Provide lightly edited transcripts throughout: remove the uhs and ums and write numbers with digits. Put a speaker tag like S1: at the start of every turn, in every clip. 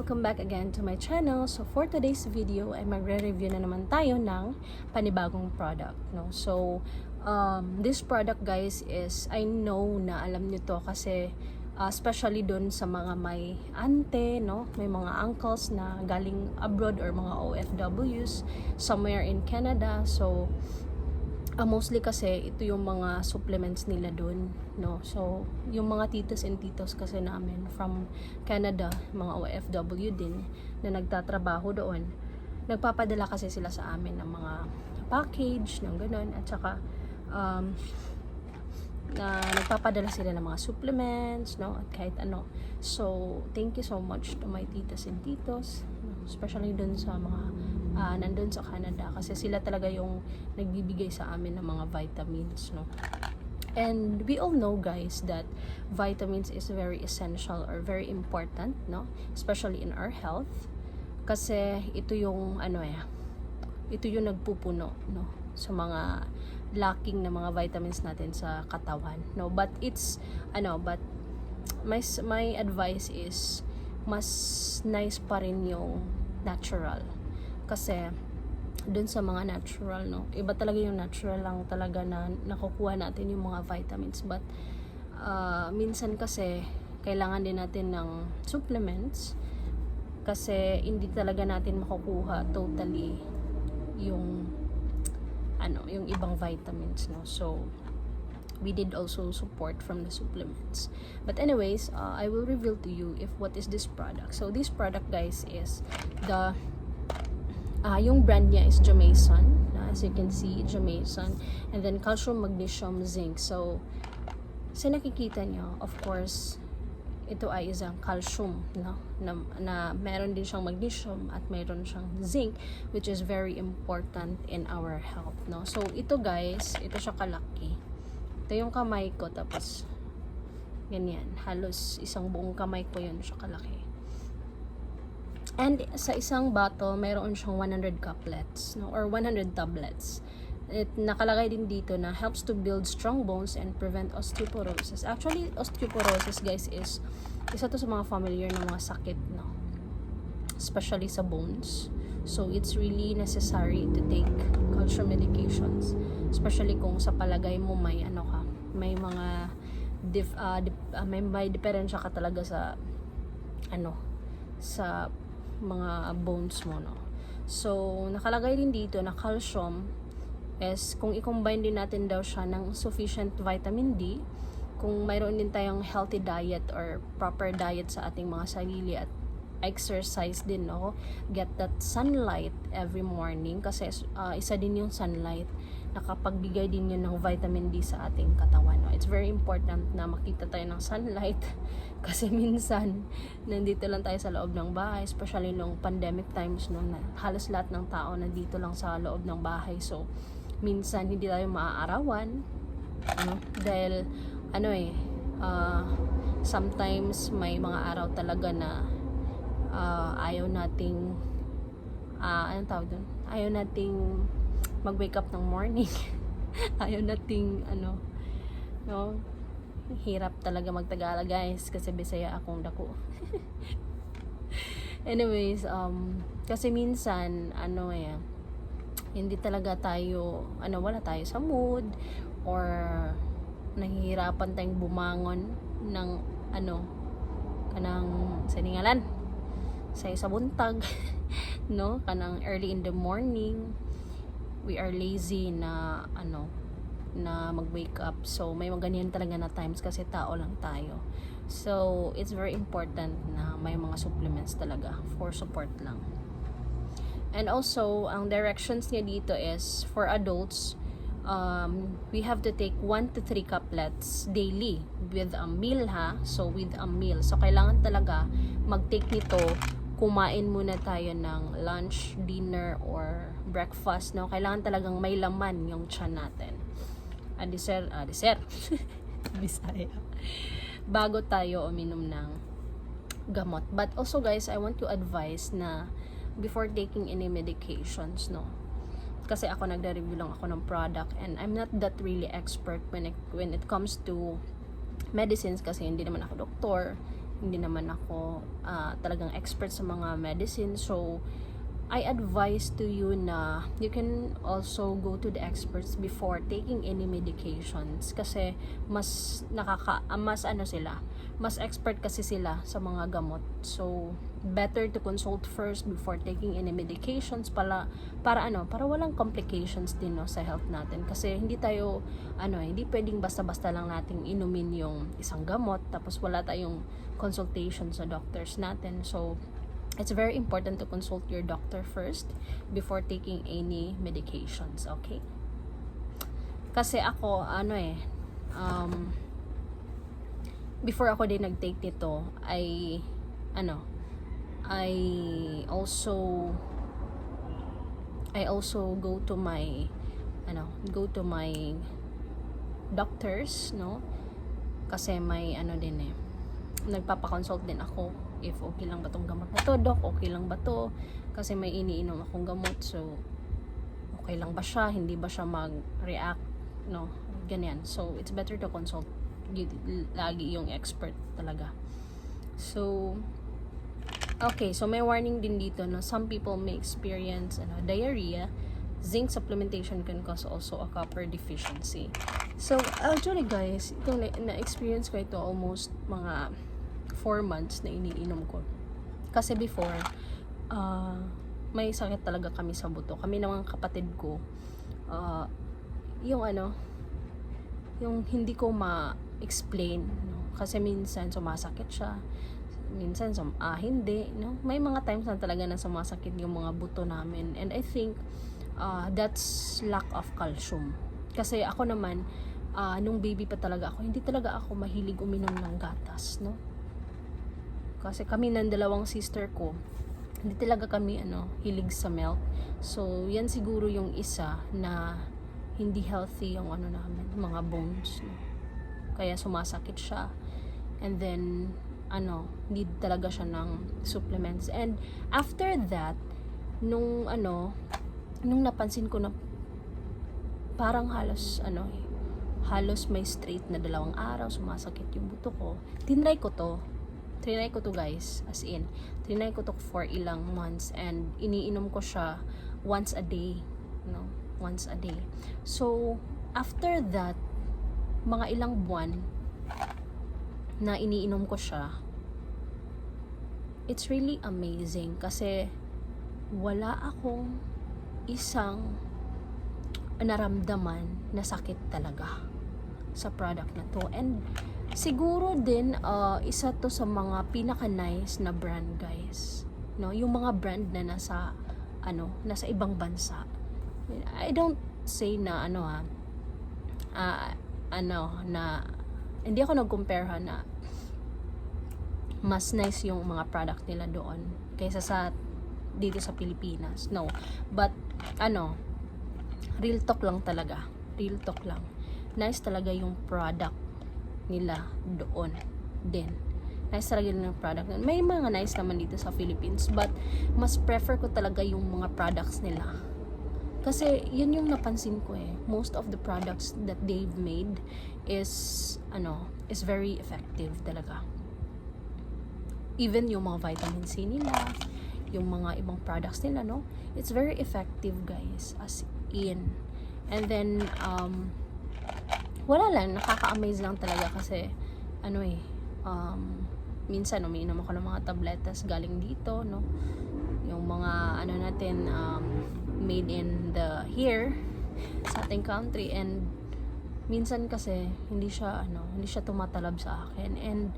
S1: welcome back again to my channel. So for today's video ay magre-review na naman tayo ng panibagong product, no? So this product guys is, I know na alam niyo to kasi especially doon sa mga may ante, no? May mga uncles na galing abroad or mga OFWs somewhere in Canada. So mostly kasi ito yung mga supplements nila doon, no? So yung mga titos and titos kasi namin from Canada, mga OFW din na nagtatrabaho doon, nagpapadala kasi sila sa amin ng mga package ng ganun, at saka na nagpapadala sila ng mga supplements, no, at kahit ano. So thank you so much to my titas and titos, especially dun sa mga nandun sa Canada, kasi sila talaga yung nagbibigay sa amin ng mga vitamins, no. And we all know guys that vitamins is very essential or very important, no, especially in our health, kasi ito yung ito yung nagpupuno, no, sa mga lacking na mga vitamins natin sa katawan, no. But it's but my advice is mas nice pa rin yung natural, kasi dun sa mga natural, no, iba talaga yung natural lang talaga na nakukuha natin yung mga vitamins. But minsan kasi kailangan din natin ng supplements kasi hindi talaga natin makukuha totally yung yung ibang vitamins, no. So we did also support from the supplements. But anyways, I will reveal to you if what is this product. So this product guys is the yung brand niya is Jamieson, as you can see, Jamieson, and then calcium, magnesium, zinc. So sa nakikita nyo, of course, ito ay isang calcium, no, na meron din siyang magnesium at meron siyang zinc, which is very important in our health, no. So ito guys, ito siya kalaki. Ito yung kamay ko, tapos ganyan, halos isang buong kamay ko yun siya kalaki. And sa isang bottle, mayroon siyang 100 couplets, no, or 100 tablets. Nakalagay din dito na helps to build strong bones and prevent osteoporosis. Actually, osteoporosis guys is isa to sa mga familiar na mga sakit, no, especially sa bones. So it's really necessary to take calcium medications, especially kung sa palagay mo may may mga may diferensya ka talaga sa sa mga bones mo, no. So nakalagay din dito na calcium is kung i-combine din natin daw siya ng sufficient vitamin D, kung mayroon din tayong healthy diet or proper diet sa ating mga sarili, at exercise din, no, get that sunlight every morning, kasi isa din yung sunlight, nakapagbigay din yun ng vitamin D sa ating katawan, no. It's very important na makita tayo ng sunlight kasi minsan nandito lang tayo sa loob ng bahay, especially nung pandemic times, no, na halos lahat ng tao nandito lang sa loob ng bahay. So minsan hindi tayo maaarawan, dahil sometimes may mga araw talaga na ayaw nating ayaw nating mag-wake up ng morning. Ayaw nating no, hirap talaga magtagala guys, kasi Bisaya akong dako. Anyways, kasi minsan hindi talaga tayo wala tayo sa mood, or nahihirapan tayong bumangon ng kanang siningalan sa buntag, no, kanang early in the morning. We are lazy na na mag-wake up. So may mga ganyan talaga na times kasi tao lang tayo. So it's very important na may mga supplements talaga for support lang. And also ang directions niya dito is for adults, we have to take 1 to 3 couplets daily with a meal, ha. So with a meal, so kailangan talaga mag-take nito. Kumain muna tayo ng lunch, dinner, or breakfast, no. Kailangan talagang may laman yung tiyan natin. Dessert Bisaya, bago tayo uminom ng gamot. But also guys, I want to advise na before taking any medications, no, kasi ako nagre-review lang ako ng product, and I'm not that really expert when it comes to medicines, kasi hindi naman ako doktor, hindi naman ako talagang expert sa mga medicine. So I advise to you na you can also go to the experts before taking any medications, kasi mas mas ano sila, mas expert kasi sila sa mga gamot. So better to consult first before taking any medications, para walang complications din, no, sa health natin. Kasi hindi tayo hindi pwedeng basta-basta lang nating inumin yung isang gamot tapos wala tayong consultation sa doctors natin. So it's very important to consult your doctor first before taking any medications, okay? Kasi ako, before ako din nag-take nito, I also go to my doctors, no? Kasi may nagpapa-consult din ako if okay lang ba tong gamot na to, doc, okay lang ba to, kasi may iniinom akong gamot, so okay lang ba siya, hindi ba siya mag-react, no, ganyan. So it's better to consult lagi yung expert talaga. So okay, so may warning din dito, no, some people may experience diarrhea. Zinc supplementation can cause also a copper deficiency. So actually guys, itong na-experience ko ito almost mga 4 months na iniinom ko. Kasi before, may sakit talaga kami sa buto. Kami ng mga kapatid ko, yung hindi ko ma-explain, no? Kasi minsan sumasakit siya, minsan hindi, no? May mga times na talaga na sumasakit yung mga buto namin. And I think that's lack of calcium. Kasi ako naman, nung baby pa talaga ako, hindi talaga ako mahilig uminom ng gatas, no? Kasi kami ng dalawang sister ko, hindi talaga kami hilig sa milk. So yan siguro yung isa na hindi healthy yung namin, mga bones, no? Kaya sumasakit siya. And then need talaga siya ng supplements. And after that, nung napansin ko na parang halos may straight na 2 araw sumasakit yung buto ko, tinry ko to guys, as in trinay ko to for ilang months, and iniinom ko siya once a day, no, once a day. So after that, mga ilang buwan na iniinom ko siya, it's really amazing kasi wala akong isang naramdaman na sakit talaga sa product na to. And siguro din isa to sa mga pinaka-nice na brand, guys, no, yung mga brand na nasa ibang bansa. I don't say na hindi ako nag-compare na mas nice yung mga product nila doon kaysa sa dito sa Pilipinas, no. But real talk lang talaga, nice talaga yung product nila doon din. Nice talaga yung product. May mga nice naman dito sa Philippines, but mas prefer ko talaga yung mga products nila. Kasi yun yung napansin ko most of the products that they've made is very effective talaga. Even yung mga vitamin C nila, yung mga ibang products nila, no, it's very effective, guys, as in. And then wala lang, nakaka-amaze lang talaga kasi minsan umiinom ako ng mga tabletas galing dito, no, yung mga natin made in here sa ating country, and minsan kasi hindi siya tumatalab sa akin. And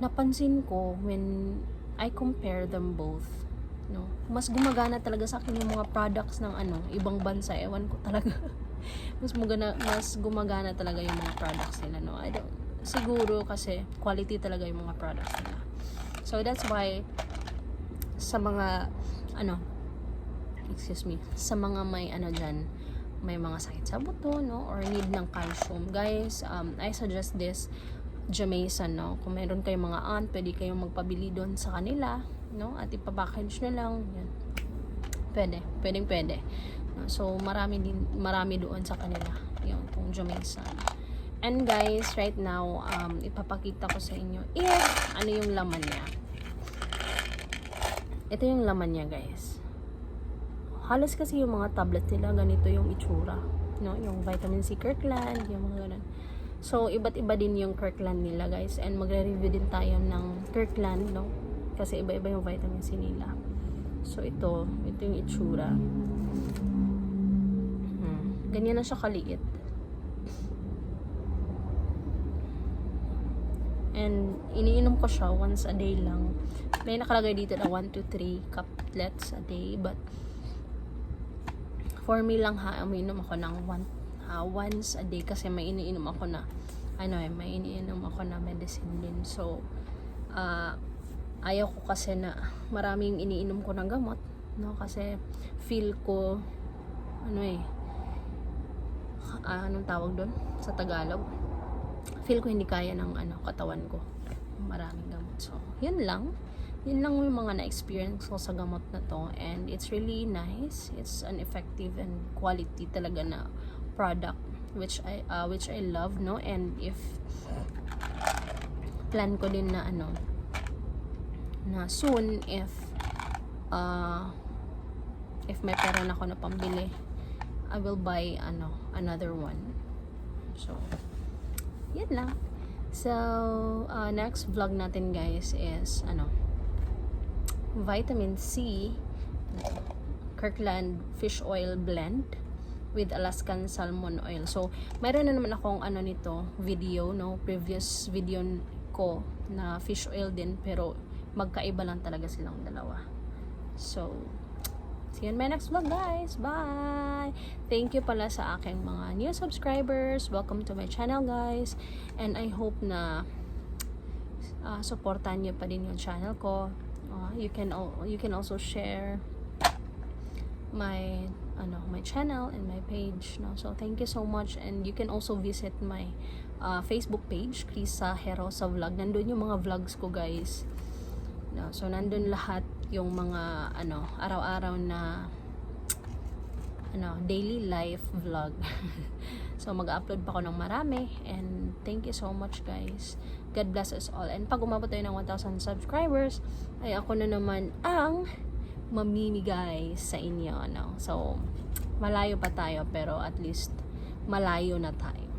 S1: napansin ko when I compare them both, no, mas gumagana talaga sa akin yung mga products ng ibang bansa, ewan ko talaga. mas gumagana talaga yung mga products nila, no. Siguro kasi quality talaga yung mga products nila. So that's why sa mga sa mga may dyan, may mga sakit sa buto, no, or need ng calcium, guys, I suggest this Jamaican, no. Kung meron kayong mga aunt, pwede kayong magpabili doon sa kanila, no, at ipapackage na lang yan. Pwede. So marami doon sa kanila yung itong Jamaican. And guys, right now, ipapakita ko sa inyo ano yung laman niya. Ito yung laman niya, guys. Halos kasi yung mga tablet nila, ganito yung itsura. No? Yung vitamin C Kirkland, yung mga ganun. So, iba't iba din yung Kirkland nila, guys. And magre-review din tayo ng Kirkland, no? Kasi iba-iba yung vitamin C nila. So, ito yung itsura. Ganyan na siya kaliit. And iniinom ko siya once a day lang. May nakalagay dito na 1 to 3 cuplets a day, but for me lang umiinom ako ng once a day kasi may iniinom ako na medicine din. So ayaw ko kasi na maraming iniinom ko ng gamot, no, kasi feel ko anong tawag doon sa Tagalog, feel ko hindi kaya ng katawan ko maraming gamot. So yun lang yung mga na-experience ko sa gamot na to, and it's really nice. It's an effective and quality talaga na product which I love, no. And if plan ko din na na soon, if may pera na ako na pambili, I will buy another one. So yan lang. So next vlog natin, guys, is vitamin C Kirkland fish oil blend with Alaskan salmon oil. So mayroon na naman akong nito video, no, previous video ko na fish oil din, pero magkaiba lang talaga silang dalawa. So see you in my next vlog, guys. Bye! Thank you pala sa aking mga new subscribers. Welcome to my channel, guys. And I hope na supportan niyo pa din yung channel ko. You can also share my channel and my page, no. So thank you so much, and you can also visit my Facebook page, Krisa Herosa Vlog. Nandun yung mga vlogs ko, guys. No, so nandun lahat yung mga araw-araw na daily life vlog. So mag-upload pa ako ng marami, and thank you so much, guys. God bless us all. And pag umabot tayo ng 1,000 subscribers, ay ako na naman ang mamimigay sa inyo, So malayo pa tayo, pero at least malayo na tayo.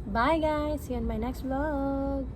S1: Bye, guys. See you in my next vlog.